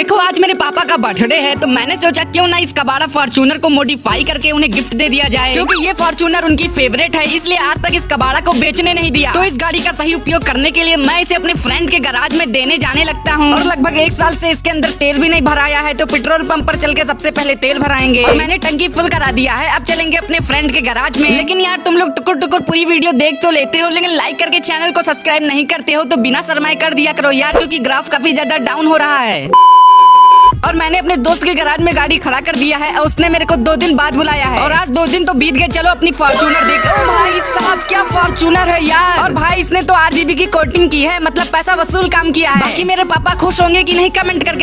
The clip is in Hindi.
देखो आज मेरे पापा का बर्थडे है तो मैंने सोचा क्यों ना इस कबाड़ा फॉर्च्यूनर को मॉडिफाई करके उन्हें गिफ्ट दे दिया जाए। क्योंकि ये फॉर्च्यूनर उनकी फेवरेट है, इसलिए आज तक इस कबाड़ा को बेचने नहीं दिया। तो इस गाड़ी का सही उपयोग करने के लिए मैं इसे अपने फ्रेंड के गैराज में देने जाने लगता हूँ। और लगभग 1 साल से इसके अंदर तेल भी नहीं भराया है, तो पेट्रोल पंप पर चल के सबसे पहले तेल भराएंगे। और मैंने टंकी फुल करा दिया है, अब चलेंगे अपने फ्रेंड के गैराज में। लेकिन यार तुम लोग टुकुर टुकुर पूरी वीडियो देख तो लेते हो, लेकिन लाइक करके चैनल को सब्सक्राइब नहीं करते हो, तो बिना शर्माए कर दिया करो यार, क्योंकि ग्राफ काफी ज्यादा डाउन हो रहा है। और मैंने अपने दोस्त के गैराज में गाड़ी खड़ा कर दिया है और उसने मेरे को 2 दिन बाद बुलाया है। और आज 2 दिन तो बीत गए, चलो अपनी फॉर्च्यूनर देखो। भाई साहब क्या फॉर्च्यूनर है यार। और भाई इसने तो RGB की कोटिंग की है, मतलब पैसा वसूल काम किया है। बाकी मेरे पापा खुश होंगे कि नहीं कमेंट करके